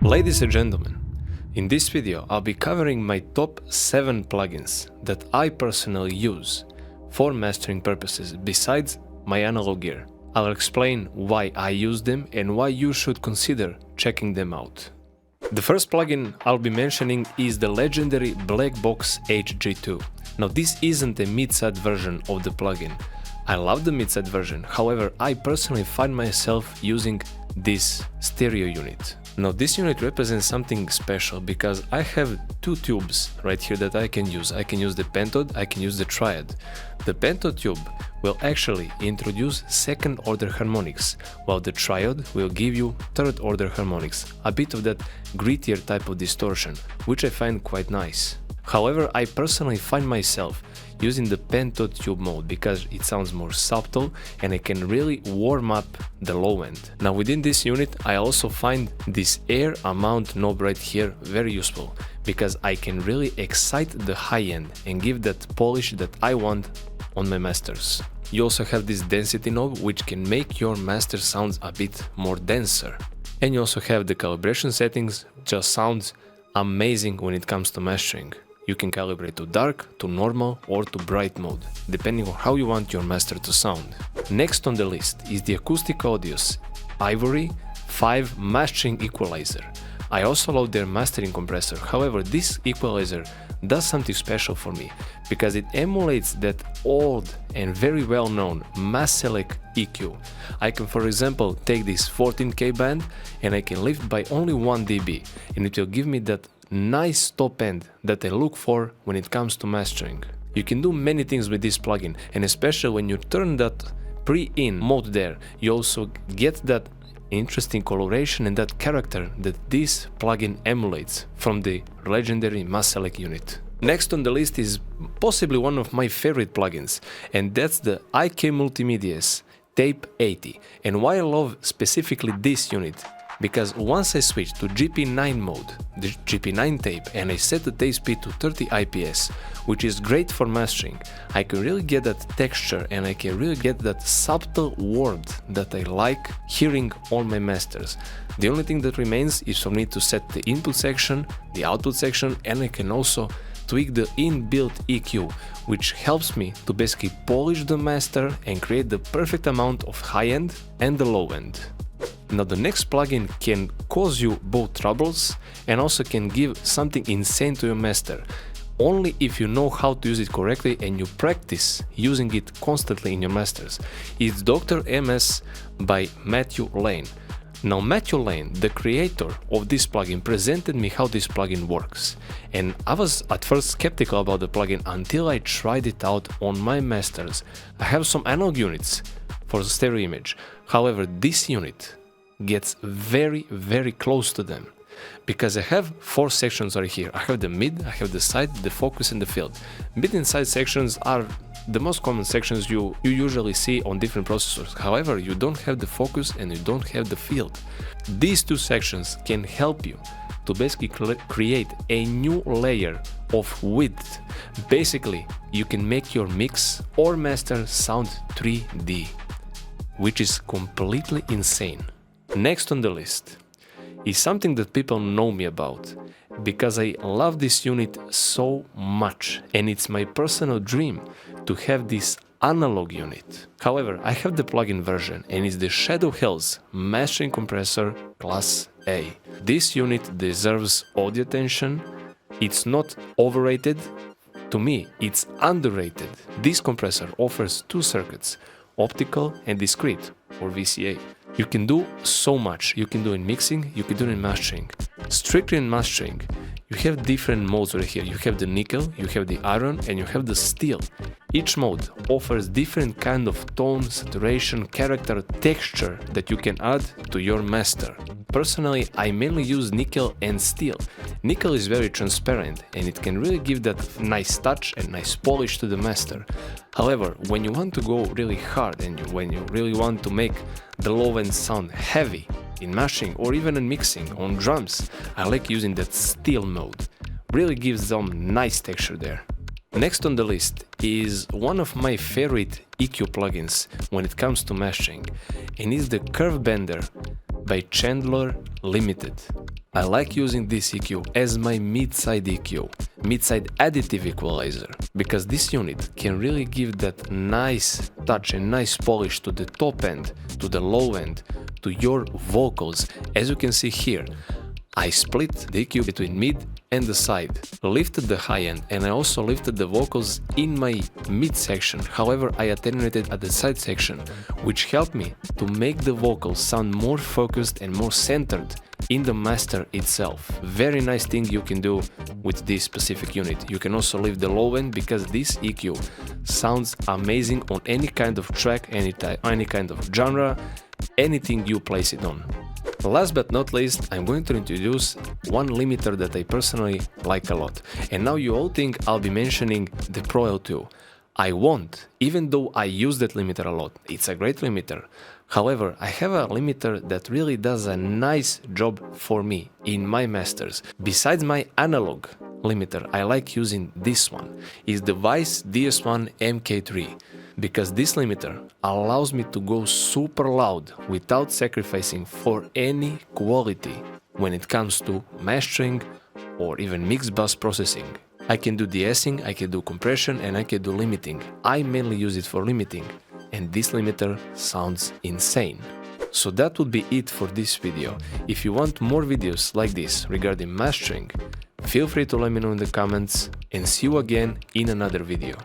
Ladies and gentlemen, in this video I'll be covering my top 7 plugins that I personally use for mastering purposes besides my analog gear. I'll explain why I use them and why you should consider checking them out. The first plugin I'll be mentioning is the legendary Blackbox HG2. Now this isn't a mid-side version of the plugin. I love the mid-side version, however I personally find myself using this stereo unit. Now this unit represents something special because I have 2 tubes right here that I can use. I can use the pentode, I can use the triad. The pentode tube will actually introduce second order harmonics, while the triad will give you third order harmonics, a bit of that grittier type of distortion, which I find quite nice. However, I personally find myself using the pentode tube mode because it sounds more subtle and I can really warm up the low end. Now within this unit I also find this air amount knob right here very useful because I can really excite the high end and give that polish that I want on my masters. You also have this density knob which can make your master sounds a bit more denser. And you also have the calibration settings, just sounds amazing when it comes to mastering. You can calibrate to dark, to normal or to bright mode, depending on how you want your master to sound. Next on the list is the Acoustic Audio's Ivory 5 Mastering Equalizer. I also love their mastering compressor, however this equalizer does something special for me because it emulates that old and very well known Mass-Select EQ. I can for example take this 14K band and I can lift by only 1 dB and it will give me that nice top end that I look for when it comes to mastering. You can do many things with this plugin, and especially when you turn that pre-in mode there, you also get that interesting coloration and that character that this plugin emulates from the legendary Mass-Select unit. Next on the list is possibly one of my favorite plugins, and that's the IK Multimedia's Tape 80. And why I love specifically this unit, because once I switch to GP9 mode, the GP9 tape, and I set the tape speed to 30 IPS, which is great for mastering, I can really get that texture and I can really get that subtle warmth that I like hearing on my masters. The only thing that remains is for me to set the input section, the output section, and I can also tweak the inbuilt EQ, which helps me to basically polish the master and create the perfect amount of high end and the low end. Now the next plugin can cause you both troubles and also can give something insane to your master, only if you know how to use it correctly and you practice using it constantly in your masters. It's Dr. MS by Matthew Lane. Now Matthew Lane, the creator of this plugin, presented me how this plugin works, and I was at first skeptical about the plugin until I tried it out on my masters. I have some analog units for the stereo image, however this unit gets very close to them because I have 4 sections right here. I have the mid, I have the side, the focus and the field. Mid and side sections are the most common sections you usually see on different processors. However, you don't have the focus and you don't have the field. These 2 sections can help you to basically create a new layer of width. Basically, you can make your mix or master sound 3D, which is completely insane. Next on the list is something that people know me about because I love this unit so much and it's my personal dream to have this analog unit. However, I have the plugin version and it's the Shadow Hills Mastering Compressor Class A. This unit deserves all the attention. It's not overrated. To me, it's underrated. This compressor offers 2 circuits, optical and discrete, or VCA. You can do so much. You can do in mixing, you can do in mastering. Strictly in mastering, you have different modes right here. You have the nickel, you have the iron, and you have the steel. Each mode offers different kind of tone, saturation, character, texture that you can add to your master. Personally, I mainly use nickel and steel. Nickel is very transparent and it can really give that nice touch and nice polish to the master. However, when you want to go really hard and when you really want to make the low end sound heavy in mashing or even in mixing on drums, I like using that steel mode. Really gives them nice texture there. Next on the list is one of my favorite EQ plugins when it comes to mashing, and is the Curve Bender by Chandler Limited. I like using this EQ as my mid-side EQ, mid-side additive equalizer, because this unit can really give that nice touch and nice polish to the top end, to the low end, to your vocals. As you can see here, I split the EQ between mid and the side, lifted the high end, and I also lifted the vocals in my mid section. However, I attenuated at the side section, which helped me to make the vocals sound more focused and more centered in the master itself. Very nice thing you can do with this specific unit. You can also lift the low end because this EQ sounds amazing on any kind of track, any kind of genre, anything you place it on. Last but not least, I'm going to introduce one limiter that I personally like a lot. And now you all think I'll be mentioning the Pro L2. I won't, even though I use that limiter a lot. It's a great limiter. However, I have a limiter that really does a nice job for me in my masters. Besides my analog limiter, I like using this one. It's the Vice DS1 MK3. Because this limiter allows me to go super loud without sacrificing for any quality when it comes to mastering or even mix bus processing. I can do de-essing, I can do compression, and I can do limiting. I mainly use it for limiting, and this limiter sounds insane. So that would be it for this video. If you want more videos like this regarding mastering, feel free to let me know in the comments, and see you again in another video.